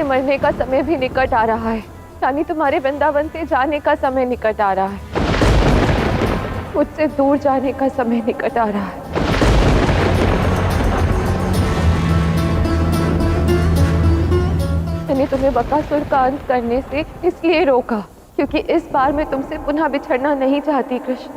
मरने का समय भी निकट आ रहा है, यानी तुम्हारे वृंदावन से जाने का समय निकट आ रहा है, मुझसे दूर जाने का समय निकट आ रहा है। मैंने तुम्हें बकासुर का अंत करने से इसलिए रोका क्योंकि इस बार मैं तुमसे पुनः बिछड़ना नहीं चाहती कृष्ण।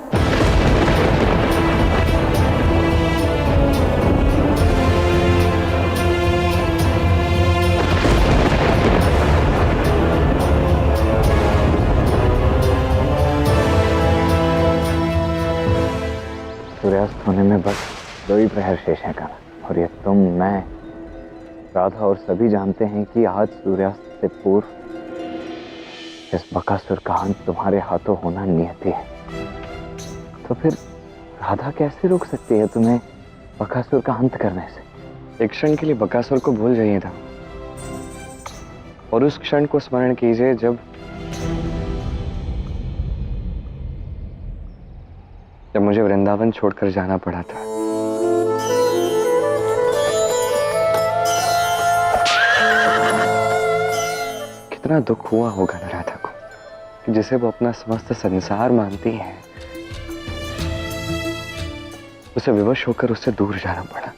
सूर्यास्त होने में बस 2 ही प्रहर शेष हैं कान्हा, और ये तुम, मैं, राधा और सभी जानते हैं कि आज सूर्यास्त से पूर्व इस बकासुर का अंत तुम्हारे हाथों होना नियति है। तो फिर राधा कैसे रोक सकती है तुम्हें बकासुर का अंत करने से? एक क्षण के लिए बकासुर को भूल जाइए था और उस क्षण को स्मरण कीजिए जब मुझे वृंदावन छोड़कर जाना पड़ा था। कितना दुख हुआ होगा ना राधा को कि जिसे वो अपना समस्त संसार मानती है, उसे विवश होकर उससे दूर जाना पड़ा।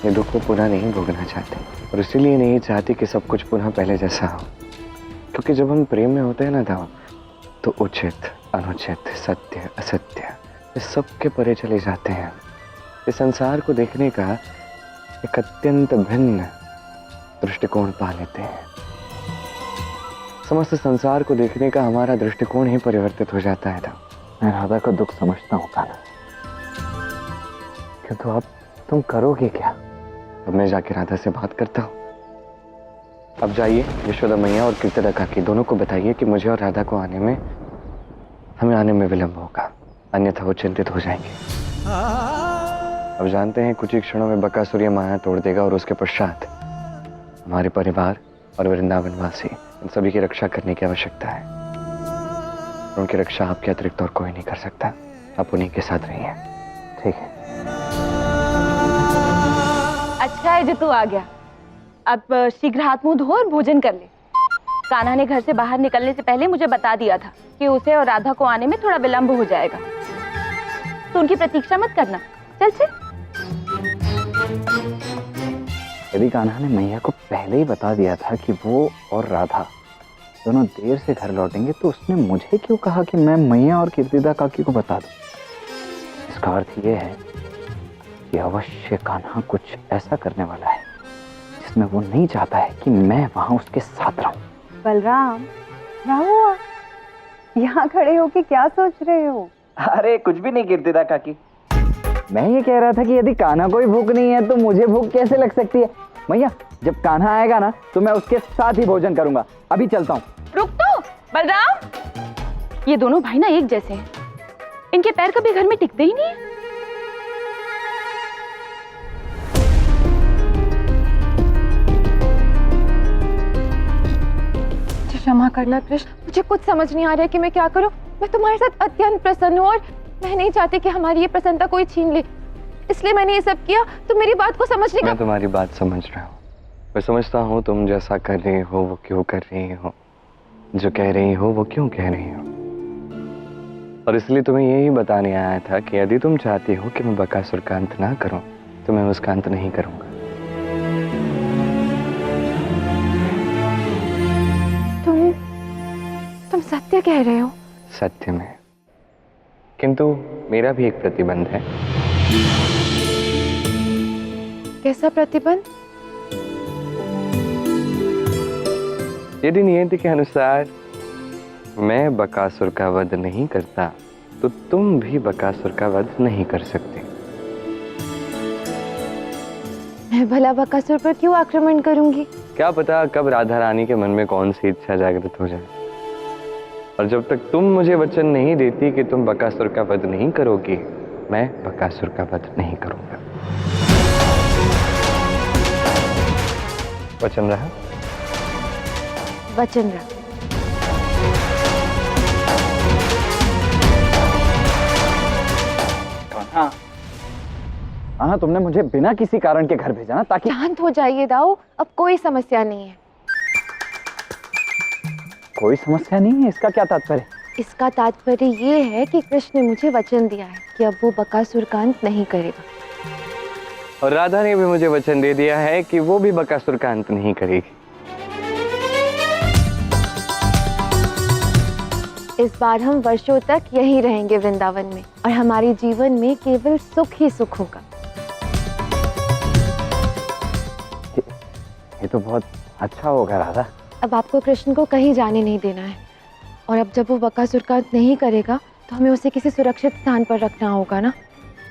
ये दुख वो पुनः नहीं भोगना चाहते और इसीलिए नहीं चाहती कि सब कुछ पुनः पहले जैसा हो, क्योंकि जब हम प्रेम में होते हैं ना दावा, तो उचित अनुचित सत्य असत्य इस सब के परे चले जाते हैं। इस संसार को देखने का एक अत्यंत भिन्न दृष्टिकोण पा लेते हैं। समस्त संसार को देखने का हमारा दृष्टिकोण ही परिवर्तित हो जाता है। मैं राधा का दुख समझता हूँ कान्हा, किंतु अब तुम करोगे क्या? अब मैं जाके राधा से बात करता हूँ। अब जाइए यशोदा मैया और कीर्तिदा काकी दोनों को बताइए कि मुझे और राधा को हमें आने में विलंब होगा, अन्यथा वो चिंतित हो जाएंगे। अब जानते हैं कुछ ही क्षणों में बकासुर ये माया तोड़ देगा और उसके पश्चात हमारे परिवार और वृंदावनवासी इन सभी की रक्षा करने की आवश्यकता है। उनकी रक्षा आपके अतिरिक्त और कोई नहीं कर सकता। आप उन्हीं के साथ रहिए। ठीक है। अच्छा है जो तू आ गया। अब शीघ्र हाथ मुंह धो और भोजन कर ले। कान्हा ने घर से बाहर निकलने से पहले मुझे बता दिया था कि उसे और राधा को आने में थोड़ा विलंब हो जाएगा, तो उनकी प्रतीक्षा मत करना। चल चल। यदि कान्हा ने मैया को पहले ही बता दिया था कि वो और राधा दोनों देर से घर लौटेंगे, तो उसने मुझे क्यों कहा कि मैं मैया और कीर्तिदा काकी को बता दूं? इसका अर्थ ये है कि अवश्य कान्हा कुछ ऐसा करने वाला है जिसमें वो नहीं चाहता है कि मैं वहां उसके साथ रहूं। बलराम, क्या हुआ? यहाँ खड़े हो के क्या सोच रहे हो? अरे कुछ भी नहीं कीर्तिदा काकी। मैं ये कह रहा था कि यदि कान्हा को ही भूख नहीं है तो मुझे भूख कैसे लग सकती है? मैया, जब कान्हा आएगा ना तो मैं उसके साथ ही भोजन करूंगा। अभी चलता हूँ। रुक तो बलराम, ये दोनों भाई ना एक जैसे हैं। इनके पैर कभी घर में टिकते ही नहीं है। क्षमा करना कृष्ण, मुझे कुछ समझ नहीं आ रहा है कि मैं क्या करूं। मैं तुम्हारे साथ अत्यंत प्रसन्न हूं और मैं नहीं चाहती कि हमारी ये प्रसन्नता कोई छीन ले, इसलिए मैंने ये सब किया। तुम मेरी बात को समझने का। मैं तुम्हारी बात समझ रहा हूँ। मैं समझता हूँ तुम जैसा कर रही हो वो क्यों कर रही हो, जो कह रही हो वो क्यों कह रही हो, और इसलिए तुम्हें यही बताने आया था कि यदि तुम चाहती हो कि मैं बकासुर का अंत ना करूं तो मैं उसका अंत नहीं करूंगा। तुम सत्य कह रहे हो? सत्य में, किंतु मेरा भी एक प्रतिबंध है। कैसा प्रतिबंध? यदि नियति के अनुसार मैं बकासुर का वध नहीं करता तो तुम भी बकासुर का वध नहीं कर सकते। मैं भला बकासुर पर क्यों आक्रमण करूंगी? क्या पता कब राधा रानी के मन में कौन सी इच्छा जागृत हो जाए, और जब तक तुम मुझे वचन नहीं देती कि तुम बकासुर का वध नहीं करोगी, मैं बकासुर का वध नहीं करूंगा। वचन रहा? वचन रहा। कान्हा, तुमने मुझे बिना किसी कारण के घर भेजा ना, ताकि शांत हो जाइए दाऊ, अब कोई समस्या नहीं है। कोई समस्या नहीं है, इसका क्या तात्पर्य? इसका तात्पर्य ये है कि कृष्ण ने मुझे वचन दिया है कि अब वो बकासुर का अंत नहीं करेगा। और राधा ने भी मुझे वचन दे दिया है कि वो भी बकासुर का अंत नहीं करेगी। इस बार हम वर्षों तक यहीं रहेंगे वृंदावन में, और हमारे जीवन में केवल सुख ही सुख होगा। ये तो बहुत अच्छा होगा राधा। अब आपको कृष्ण को कहीं जाने नहीं देना है, और अब जब वो बकासुर का अंत नहीं करेगा तो हमें उसे किसी सुरक्षित स्थान पर रखना होगा ना।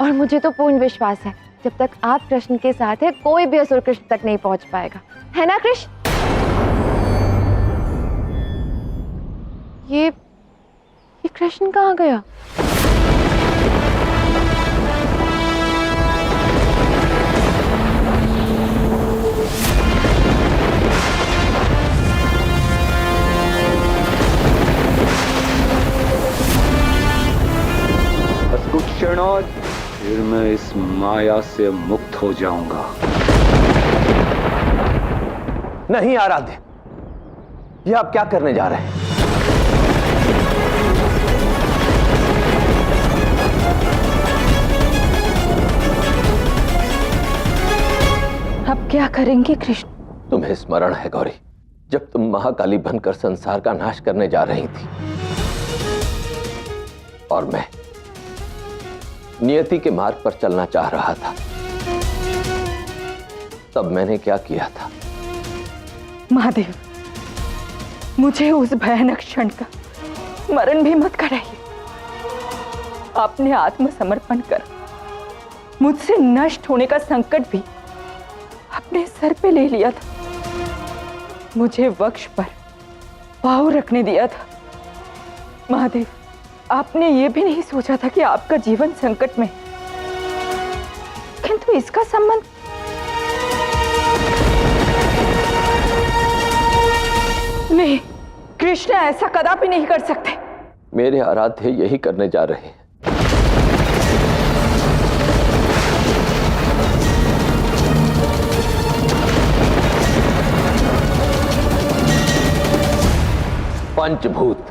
और मुझे तो पूर्ण विश्वास है, जब तक आप कृष्ण के साथ हैं कोई भी असुर कृष्ण तक नहीं पहुंच पाएगा, है ना कृष्ण? ये कृष्ण कहाँ गया? बस कुछ क्षण और फिर मैं इस माया से मुक्त हो जाऊंगा। नहीं आराध्य, ये आप क्या करने जा रहे हैं? अब क्या करेंगे कृष्ण? तुम्हें स्मरण है गौरी, जब तुम महाकाली बनकर संसार का नाश करने जा रही थी और मैं नियति के मार्ग पर चलना चाह रहा था, तब मैंने क्या किया था? महादेव, मुझे उस भयानक क्षण का स्मरण भी मत कराइए। आपने आत्मसमर्पण कर मुझसे नष्ट होने का संकट भी अपने सर पे ले लिया था, मुझे वक्ष पर पाँव रखने दिया था। महादेव, आपने ये भी नहीं सोचा था कि आपका जीवन संकट में, किंतु इसका संबंध नहीं, कृष्ण ऐसा कदापि नहीं कर सकते। मेरे आराध्य यही करने जा रहे हैं। पंचभूत,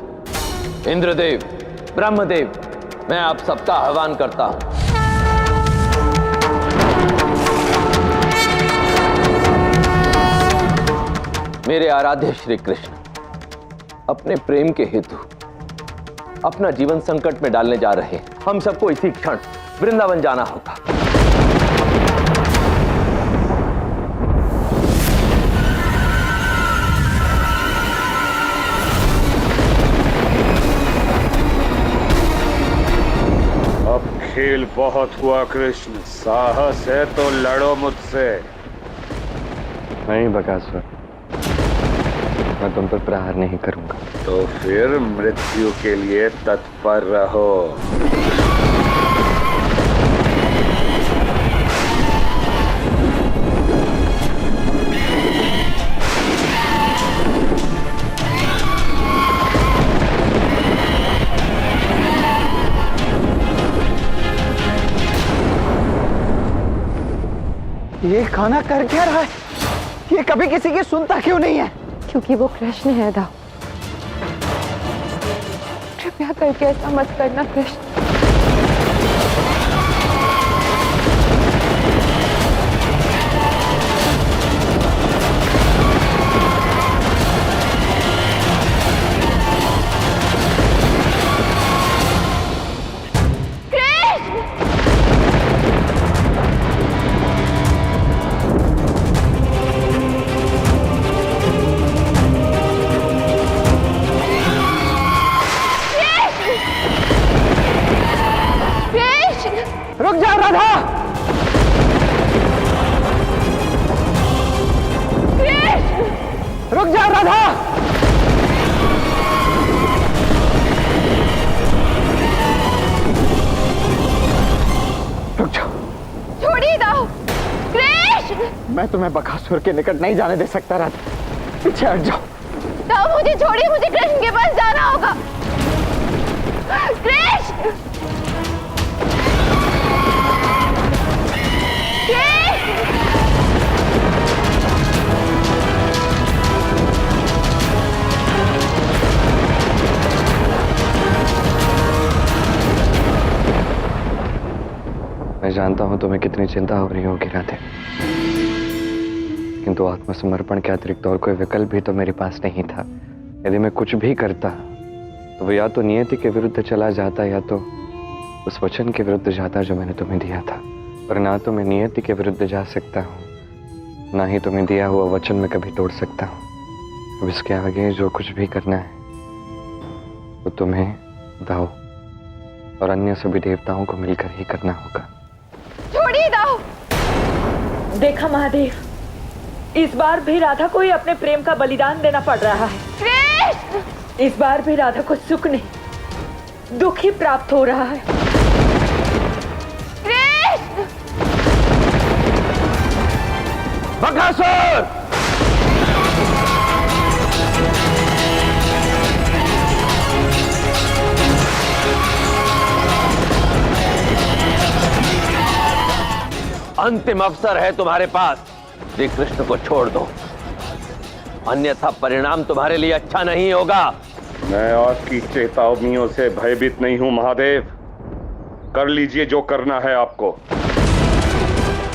इंद्रदेव, ब्रह्मदेव, मैं आप सबका आह्वान करता हूं। मेरे आराध्य श्री कृष्ण अपने प्रेम के हेतु अपना जीवन संकट में डालने जा रहे हैं। हम सबको इसी क्षण वृंदावन जाना होगा। खेल बहुत हुआ कृष्ण, साहस है तो लड़ो मुझसे। नहीं बकासुर, मैं तुम पर प्रहार नहीं करूंगा। तो फिर मृत्यु के लिए तत्पर रहो। ये खाना कर क्या रहा है? ये कभी किसी की सुनता क्यों नहीं है? क्योंकि वो कृष्ण है दाऊ। कृपया करके ऐसा मत करना कृष्ण। रुक जा राधा! रुक जा राधा! रुक जाओ। छोड़िए दाऊ। कृष्ण! मैं तुम्हें बकासुर के निकट नहीं जाने दे सकता राधा, पीछे हट जाओ। दाऊ मुझे छोड़िए, मुझे कृष्ण के पास जाना होगा। कृष्ण! मैं जानता हूं तुम्हें कितनी चिंता हो रही होगी राधे, किंतु आत्मसमर्पण के अतिरिक्त और कोई विकल्प भी तो मेरे पास नहीं था। यदि मैं कुछ भी करता तो वो या तो नियति के विरुद्ध चला जाता या तो उस वचन के विरुद्ध जाता जो मैंने तुम्हें दिया था। पर ना तो मैं नियति के विरुद्ध जा सकता हूँ, ना ही तुम्हें दिया हुआ वचन में कभी तोड़ सकता हूँ। अब इसके आगे जो कुछ भी करना है वो तुम्हें, दाऊ और अन्य सभी देवताओं को मिलकर ही करना होगा। छोड़िए दाऊ। देखा महादेव, इस बार भी राधा को ही अपने प्रेम का बलिदान देना पड़ रहा है। कृष्ण! इस बार भी राधा को सुख नहीं, दुख ही प्राप्त हो रहा है। कृष्ण! बकासुर! अंतिम अवसर है तुम्हारे पास, श्री कृष्ण को छोड़ दो, अन्यथा परिणाम तुम्हारे लिए अच्छा नहीं होगा। मैं आपकी चेतावनियों से भयभीत नहीं हूं महादेव। कर लीजिए जो करना है आपको।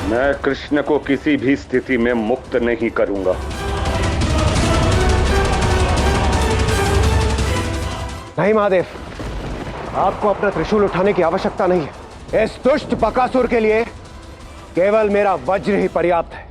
मैं कृष्ण को किसी भी स्थिति में मुक्त नहीं करूंगा। नहीं महादेव, आपको अपना त्रिशूल उठाने की आवश्यकता नहीं है। इस दुष्ट बकासुर के लिए केवल मेरा वज्र ही पर्याप्त है।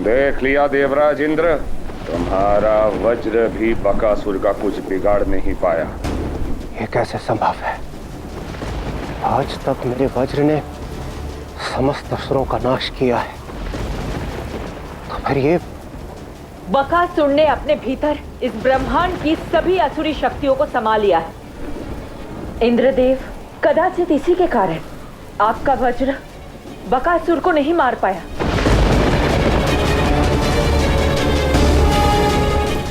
देख लिया देवराज इंद्र, तुम्हारा वज्र भी बकासुर का कुछ बिगाड़ नहीं पाया। ये कैसे संभव है? आज तक मेरे वज्र ने समस्त असुरों का नाश किया है, तो फिर ये बकासुर ने अपने भीतर इस ब्रह्मांड की सभी असुरी शक्तियों को समा लिया है। इंद्रदेव, कदाचित इसी के कारण आपका वज्र बकासुर को नहीं मार पाया।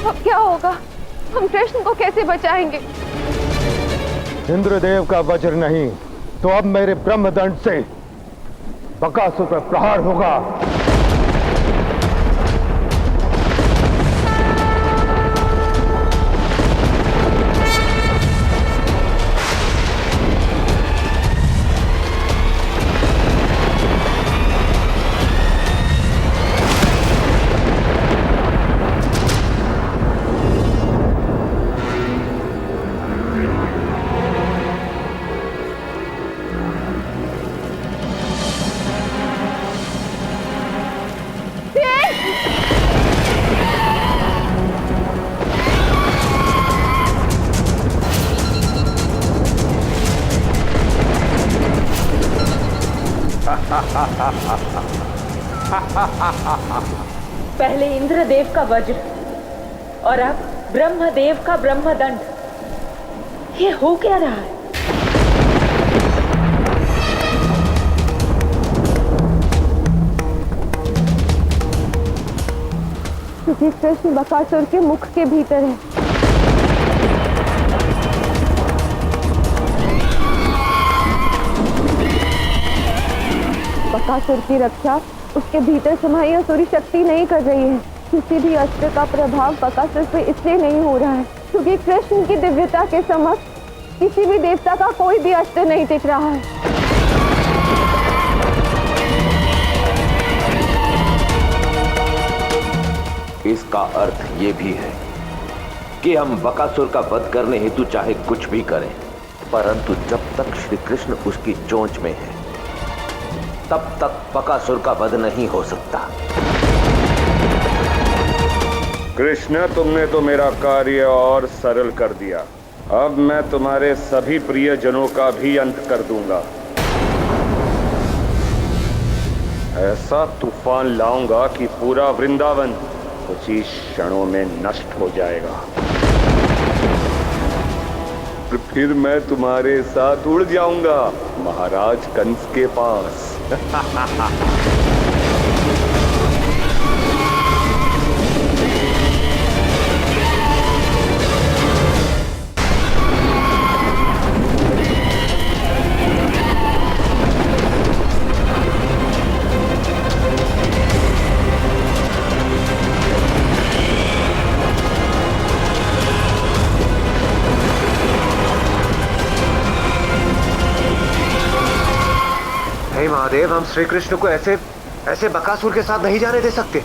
अब क्या होगा? हम कृष्ण को कैसे बचाएंगे? इंद्रदेव का वज्र नहीं तो अब मेरे ब्रह्मदंड से बकासुर पर प्रहार होगा। पहले इंद्रदेव का वज्र और अब ब्रह्मदेव का ब्रह्मदंड, ये हो क्या रहा है? क्योंकि कृष्ण बकासुर के मुख के भीतर है। बकासुर की रक्षा उसके भीतर समाई असुरी शक्ति नहीं कर रही है। किसी भी अस्त्र का प्रभाव बकासुर पे इसलिए नहीं हो रहा है क्योंकि कृष्ण की दिव्यता के समक्ष किसी भी देवता का कोई भी अस्त्र नहीं टिक रहा है। इसका अर्थ ये भी है कि हम बकासुर का वध करने हेतु चाहे कुछ भी करें, परंतु जब तक श्री कृष्ण उसकी चोंच में है तब तक बकासुर का वध नहीं हो सकता। कृष्ण, तुमने तो मेरा कार्य और सरल कर दिया। अब मैं तुम्हारे सभी प्रियजनों का भी अंत कर दूंगा। ऐसा तूफान लाऊंगा कि पूरा वृंदावन कुछ ही क्षणों में नष्ट हो जाएगा। फिर मैं तुम्हारे साथ उड़ जाऊंगा महाराज कंस के पास। हे महादेव, हम श्री कृष्ण को ऐसे बकासुर के साथ नहीं जाने दे सकते।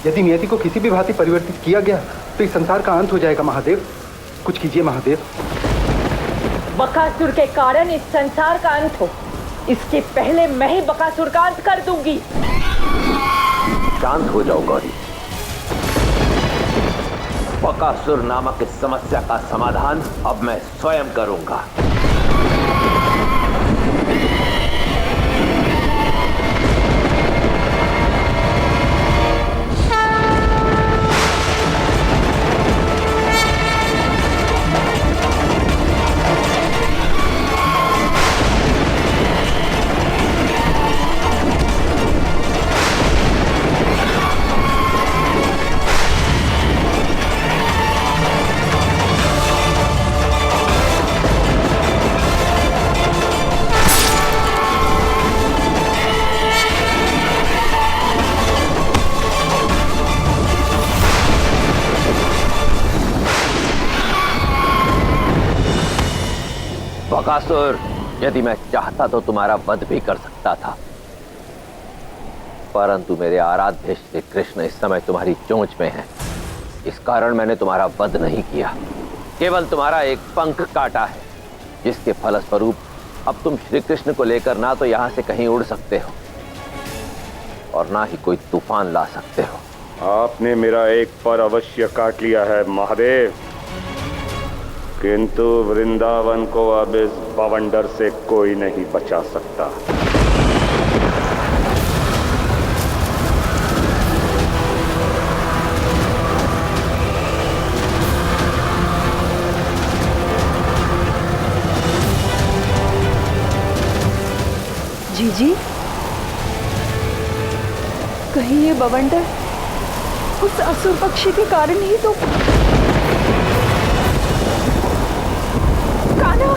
यदि नियति को किसी भी भांति परिवर्तित किया गया तो इस संसार का अंत हो जाएगा महादेव। कुछ कीजिए महादेव। बकासुर के कारण इस संसार का अंत हो, इसके पहले मैं ही बकासुर का अंत कर दूंगी। शांत हो जाओ गौरी। बकासुर नामक इस समस्या का समाधान अब मैं स्वयं करूंगा। बकासुर, यदि मैं चाहता तो तुम्हारा वध भी कर सकता था, परंतु मेरे आराध्य श्री कृष्ण इस समय तुम्हारी चोंच में हैं। इस कारण मैंने तुम्हारा वध नहीं किया, केवल तुम्हारा एक पंख काटा है, जिसके फलस्वरूप अब तुम श्री कृष्ण को लेकर ना तो यहां से कहीं उड़ सकते हो और ना ही कोई तूफान ला सकते हो। आपने मेरा एक पर अवश्य काट लिया है महादेव, किंतु वृंदावन को अब इस बवंडर से कोई नहीं बचा सकता। जीजी, कहीं ये बवंडर उस असुर पक्षी के कारण ही तो। कान्हा,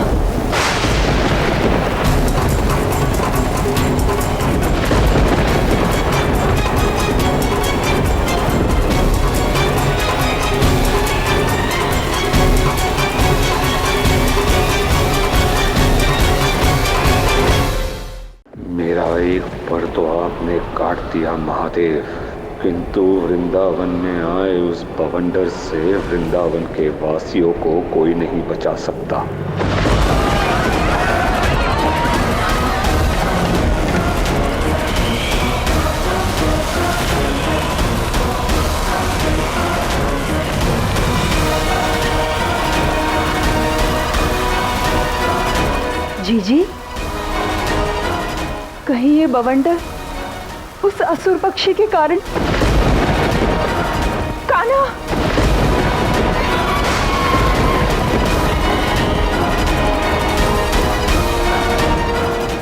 मेरा एक पर तो आपने काट दिया महादेव, किंतु वृंदावन में आए उस बवंडर से वृंदावन के वासियों को कोई नहीं बचा सकता। जीजी, कहीं ये बवंडर उस असुर पक्षी के कारण। कान्हा,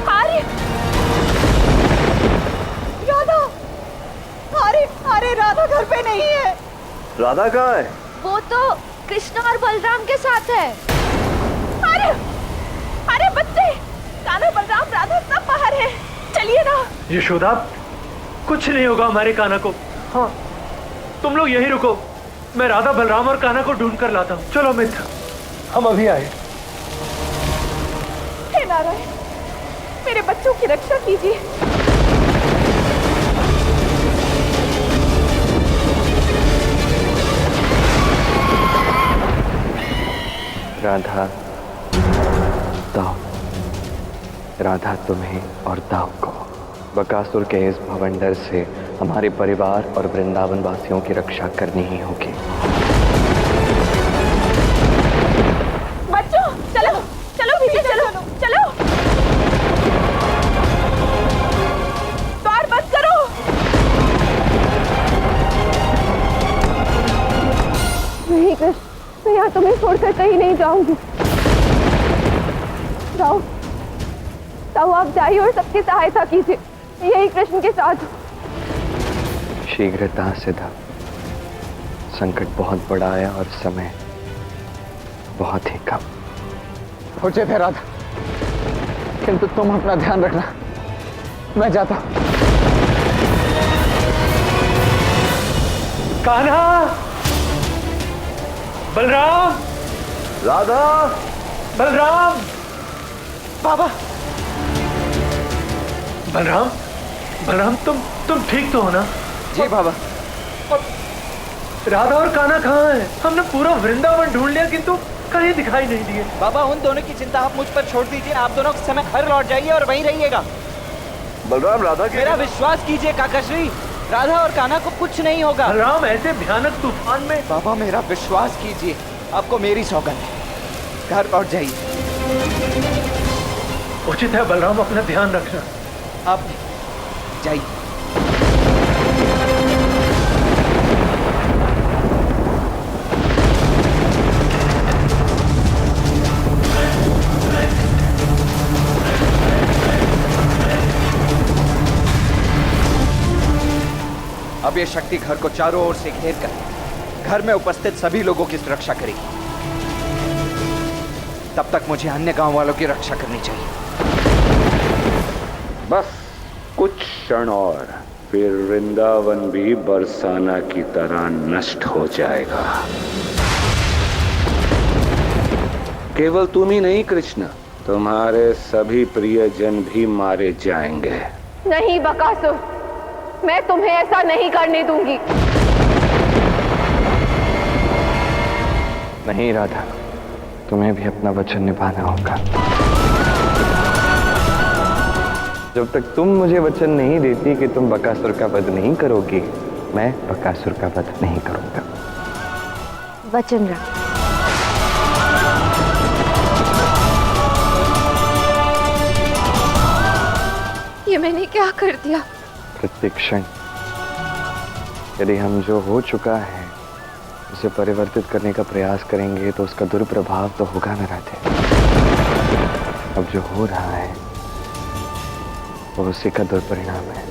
अरे राधा, अरे राधा घर पे नहीं है। राधा कहाँ है? वो तो कृष्ण और बलराम के साथ है। अरे बच्चे, कान्हा, बलराम, राधा सब बाहर है, चलिए ना। यशोदा, कुछ नहीं होगा हमारे कान्हा को। हाँ, तुम लोग यहीं रुको, मैं राधा, बलराम और कान्हा को ढूंढ कर लाता हूँ। चलो मित्र, हम अभी आए। हे नारायण, मेरे बच्चों की रक्षा कीजिए। राधा, दाव, राधा तुम्हें और दाव को बकासुर के इस भवंडर से हमारे परिवार और वृंदावन वासियों की रक्षा करनी ही होगी। बच्चों चलो चलो पीछे चलो चलो, द्वार बंद करो। नहीं कृष्ण, मैं यहाँ तुम्हें छोड़कर कहीं नहीं जाऊंगी। जाओ जाओ, आप जाइए और सबकी सहायता कीजिए, यही कृष्ण के साथ। शीघ्रता सिद्धा, संकट बहुत बड़ा आया और समय बहुत ही कम। उचित है राधा, किंतु तुम अपना ध्यान रखना, मैं जाता हूं। कान्हा, बलराम, राधा, बलराम, बाबा, बलराम, बलराम तुम ठीक तो हो ना? जी बाबा। राधा और कान्हा कहाँ हैं? हमने पूरा वृंदावन ढूंढ लिया किंतु कहीं दिखाई नहीं दिए। बाबा उन दोनों की चिंता आप मुझ पर छोड़ दीजिए, आप दोनों उस समय घर लौट जाइए और वहीं रहिएगा। बलराम, राधा मेरा विश्वास कीजिए काकाश्री, राधा और कान्हा को कुछ नहीं होगा। बलराम ऐसे भयानक तूफान में। बाबा मेरा विश्वास कीजिए, आपको मेरी सौगंध है, घर लौट जाइए। उचित है बलराम, अपना ध्यान रखना। आप जाइए। अब ये शक्ति घर को चारों ओर से घेर कर घर में उपस्थित सभी लोगों की सुरक्षा करेगी। तब तक मुझे अन्य गांव वालों की रक्षा करनी चाहिए। बस कुछ क्षण और, फिर वृंदावन भी बरसाना की तरह नष्ट हो जाएगा। केवल तुम ही नहीं कृष्ण, तुम्हारे सभी प्रियजन भी मारे जाएंगे। नहीं बकासुर, मैं तुम्हें ऐसा नहीं करने दूंगी। नहीं राधा, तुम्हें भी अपना वचन निभाना होगा। जब तक तुम मुझे वचन नहीं देती कि तुम बकासुर का वध नहीं करोगी, मैं बकासुर का वध नहीं करूंगा। वचन रख। ये मैंने क्या कर दिया? प्रत्येक क्षण यदि हम जो हो चुका है उसे परिवर्तित करने का प्रयास करेंगे तो उसका दुष्प्रभाव तो होगा न राधे। अब जो हो रहा है वो उसी का दुष्परिणाम है।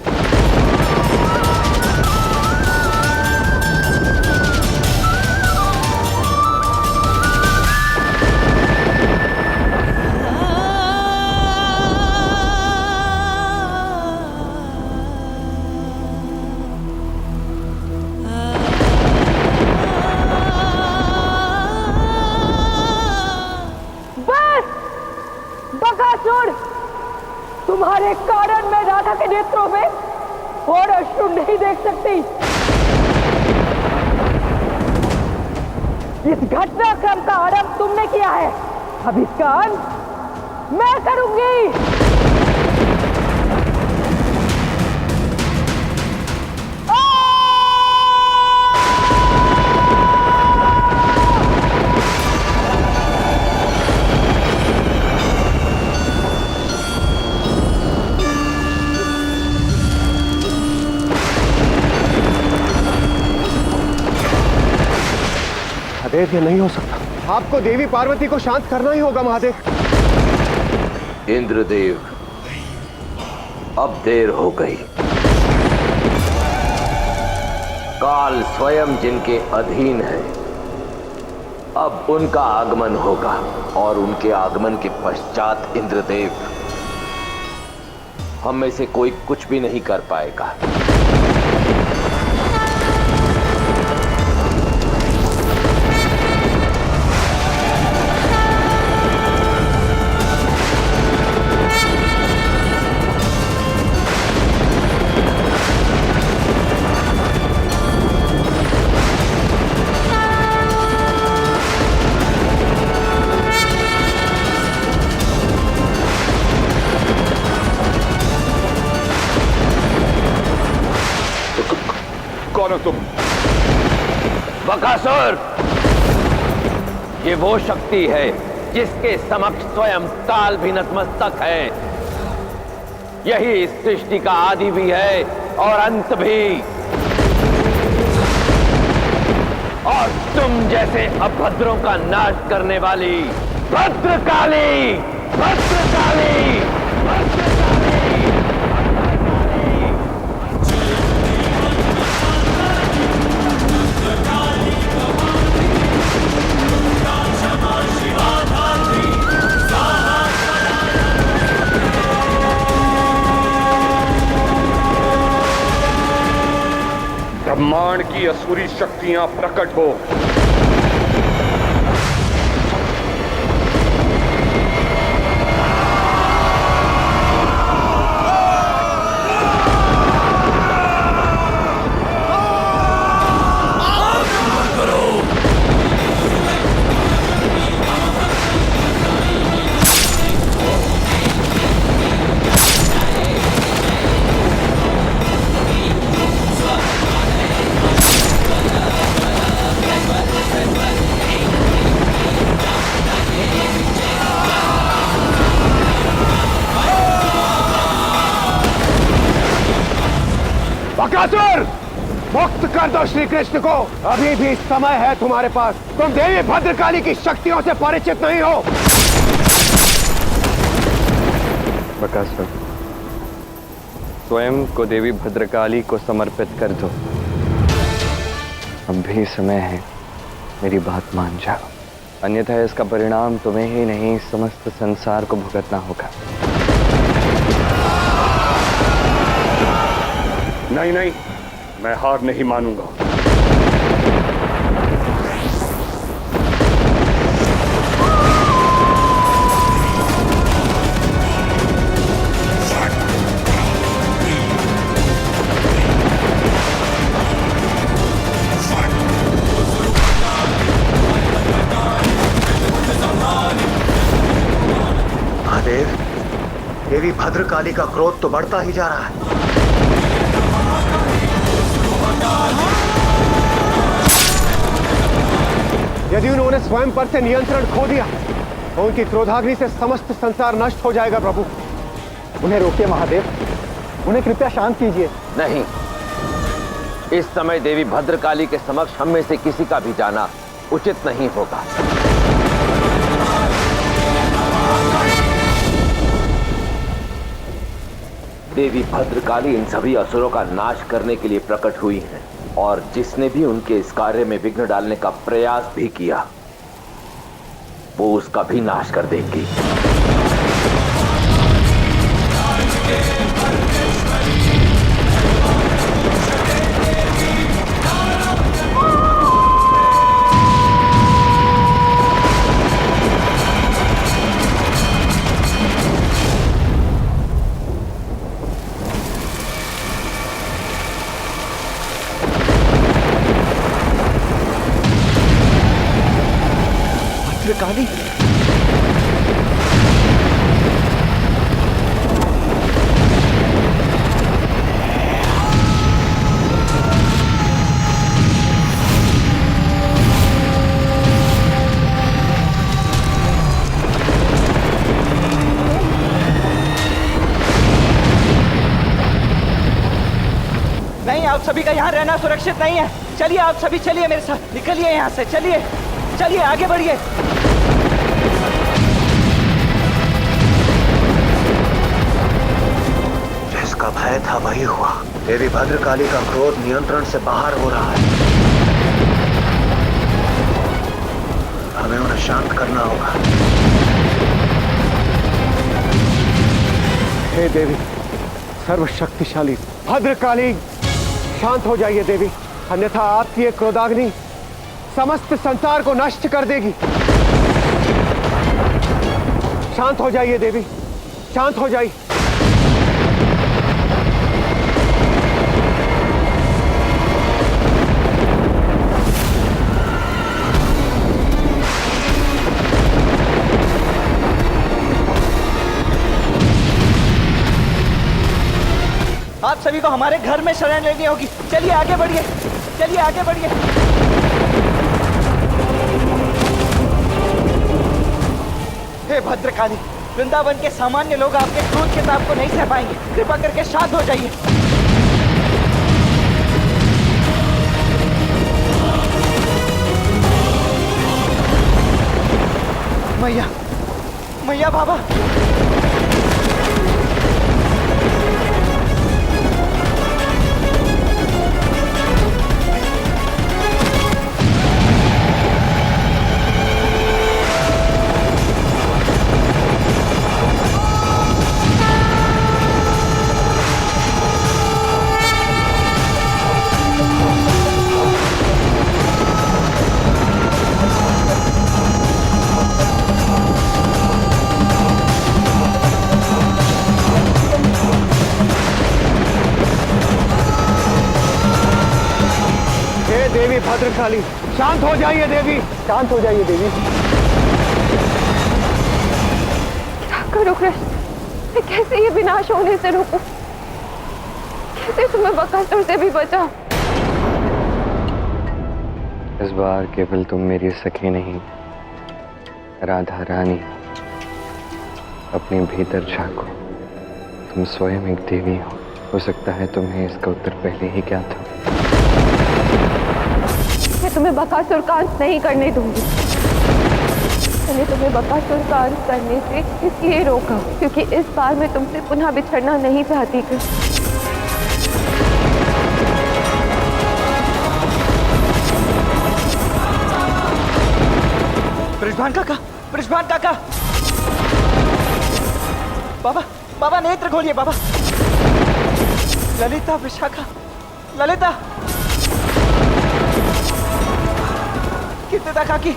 बकासुर, तुम्हारे कारण मैं राधा के नेत्रों में और अश्रु नहीं देख सकती। इस घटनाक्रम का आरंभ तुमने किया है, अब इसका अंत मैं करूंगी। महादेव, ये नहीं हो सकता। आपको देवी पार्वती को शांत करना ही होगा महादेव। इंद्रदेव, अब देर हो गई। काल स्वयं जिनके अधीन है, अब उनका आगमन होगा और उनके आगमन के पश्चात इंद्रदेव, हम में से कोई कुछ भी नहीं कर पाएगा। कौन हो तुम? बकासुर, ये वो शक्ति है जिसके समक्ष स्वयं काल भी नतमस्तक है। यही इस सृष्टि का आदि भी है और अंत भी। और तुम जैसे अभद्रों का नाश करने वाली भद्रकाली, भद्रकाली, भद्रकाली। ब्रह्मांड की असुरी शक्तियां प्रकट हो। बकासुर, मुक्त कर दो श्री कृष्ण को। अभी भी समय है तुम्हारे पास। तुम देवी भद्रकाली की शक्तियों से परिचित नहीं हो। बकासुर, स्वयं को देवी भद्रकाली को समर्पित कर दो। अब भी समय है, मेरी बात मान जाओ, अन्यथा इसका परिणाम तुम्हें ही नहीं समस्त संसार को भुगतना होगा। नहीं नहीं, मैं हार नहीं मानूंगा। महादेव, देवी भद्रकाली का क्रोध तो बढ़ता ही जा रहा है। यदि उन्होंने स्वयं पर से नियंत्रण खो दिया तो उनकी क्रोधाग्नि से समस्त संसार नष्ट हो जाएगा। प्रभु, उन्हें रोकिए महादेव, उन्हें कृपया शांत कीजिए। नहीं, इस समय देवी भद्रकाली के समक्ष हम में से किसी का भी जाना उचित नहीं होगा। देवी भद्रकाली इन सभी असुरों का नाश करने के लिए प्रकट हुई हैं और जिसने भी उनके इस कार्य में विघ्न डालने का प्रयास भी किया वो उसका भी नाश कर देंगी। भद्रकाली, नहीं, आप सभी का यहाँ रहना सुरक्षित नहीं है। चलिए, आप सभी चलिए मेरे साथ, निकलिए यहाँ से। चलिए चलिए, आगे बढ़िए। जिसका भय था वही हुआ। देवी भद्रकाली का क्रोध नियंत्रण से बाहर हो रहा है। हमें उन्हें शांत करना होगा। हे देवी सर्वशक्तिशाली भद्रकाली, शांत हो जाइए देवी, अन्यथा आपकी ये क्रोधाग्नि समस्त संसार को नष्ट कर देगी। शांत हो जाइए देवी, शांत हो जाइए। आप सभी को हमारे हमारे घर में शरण लेनी होगी। चलिए आगे बढ़िए, चलिए आगे बढ़िए। हे भद्रकाली, वृंदावन के सामान्य लोग आपके क्रोध के ताप को नहीं सह पाएंगे। कृपा करके शांत हो जाइए। मैया, मैया बाबा। देवी भद्रकाली, शांत हो जाइए देवी, शांत हो जाइए देवी। क्या करूं कृष्ण, मैं कैसे ये विनाश होने से रोकूं? कैसे तुम्हें बकासुर से भी बचाऊं? इस बार केवल तुम मेरी सखी नहीं, राधा रानी। अपने भीतर झांको, तुम स्वयं एक देवी हो सकता है तुम्हें इसका उत्तर पहले ही ज्ञात हो। मैं तुम्हें बकासुर का अंत नहीं करने दूंगी। मैंने तुम्हें बकासुर का अंत करने से इसलिए रोका क्योंकि इस बार मैं तुमसे पुनः बिछड़ना नहीं चाहती थी। बृषभान काका, बृषभान काका। बाबा, बाबा नेत्र खोलिए बाबा। ललिता, विशाखा, ललिता, कीर्तिदा काकी।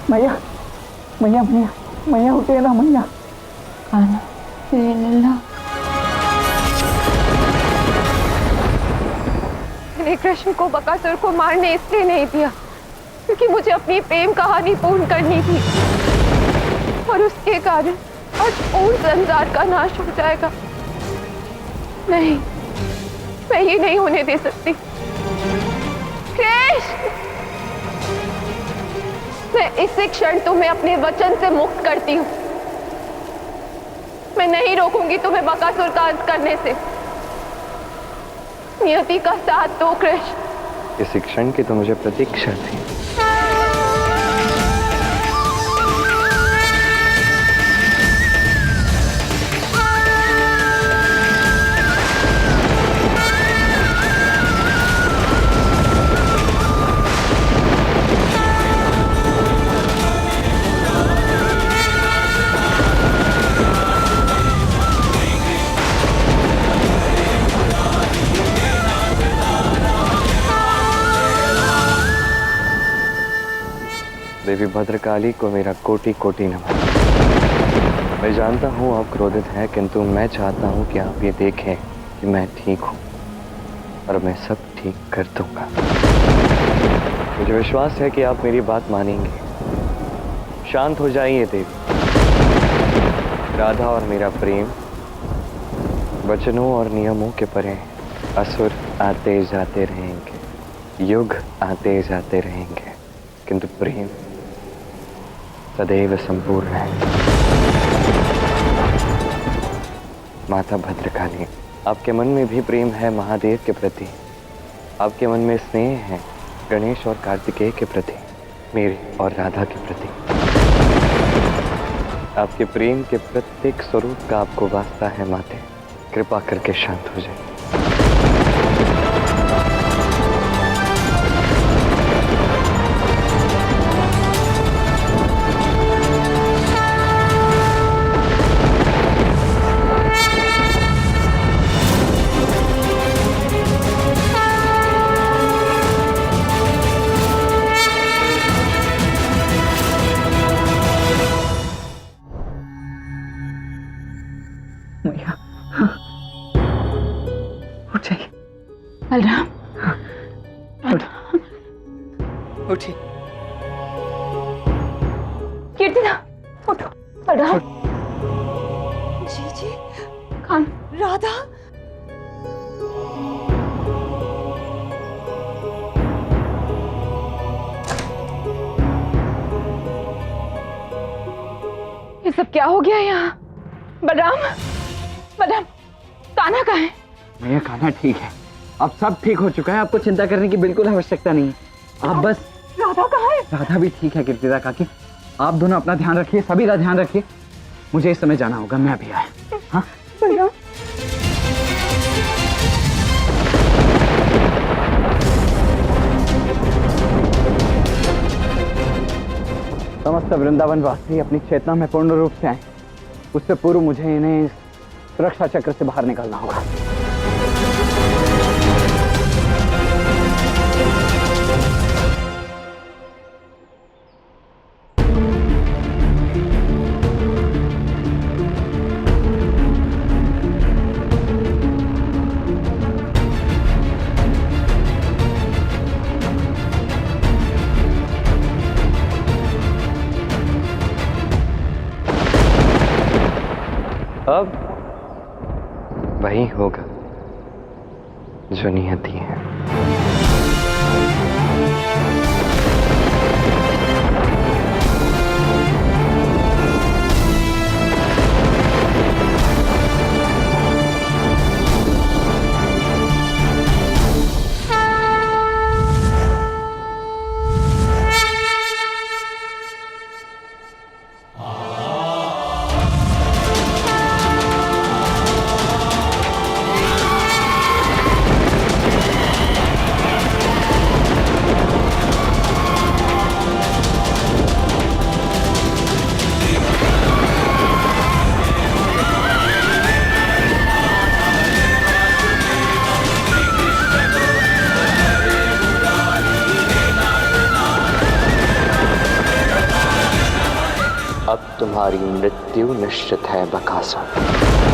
मैया, मैया, मैया, मैया उठे ना मैया। कान्हा, तेरे लल्ला। मैंने कृष्ण को बकासुर को मारने इसलिए नहीं दिया क्योंकि मुझे अपनी प्रेम कहानी पूर्ण करनी थी और उसके कारण आज पूर्ण संसार का नाश हो जाएगा। नहीं, मैं ये नहीं होने दे सकती। कृष्ण, मैं इसी क्षण तुम्हें अपने वचन से मुक्त करती हूँ। मैं नहीं रोकूंगी तुम्हें बकासुर का अंत करने से। नियति का साथ दो कृष्ण। इस क्षण की तो मुझे प्रतीक्षा थी। देवी भद्रकाली को मेरा कोटि कोटि नमन। मैं जानता हूँ आप क्रोधित हैं, किंतु मैं चाहता हूँ कि आप ये देखें कि मैं ठीक हूँ और मैं सब ठीक कर दूंगा। मुझे विश्वास है कि आप मेरी बात मानेंगे। शांत हो जाइए देवी। राधा और मेरा प्रेम वचनों और नियमों के परे। असुर आते जाते रहेंगे, युग आते जाते रहेंगे, किंतु प्रेम सदैव संपूर्ण है। माता भद्रकाली, आपके मन में भी प्रेम है महादेव के प्रति। आपके मन में स्नेह है गणेश और कार्तिकेय के प्रति, मेरे और राधा के प्रति। आपके प्रेम के प्रत्येक स्वरूप का आपको वास्ता है माते। कृपा करके शांत हो जाए। मैया, उठ जाइए। बलराम, उठिए। कीर्तिदा, उठो। बलराम, जी जी। कान्हा, राधा, ये सब क्या हो गया यहाँ? बलराम, बलराम, कान्हा कहाँ है? मैया कान्हा ठीक है, अब सब ठीक हो चुका है, आपको चिंता करने की बिल्कुल आवश्यकता नहीं है। आप बस। राधा कहाँ है? राधा भी ठीक है कीर्तिदा काकी, आप दोनों अपना ध्यान रखिए, सभी का ध्यान रखिए। मुझे इस समय जाना होगा, मैं अभी आया। हाँ बलराम, समस्त वृंदावन वासी अपनी चेतना में पूर्ण रूप से आए, उससे पूर्व मुझे इन्हें सुरक्षा चक्र से बाहर निकलना होगा। अब वही होगा जो नियति है। अब तुम्हारी मृत्यु निश्चित है बकासुर।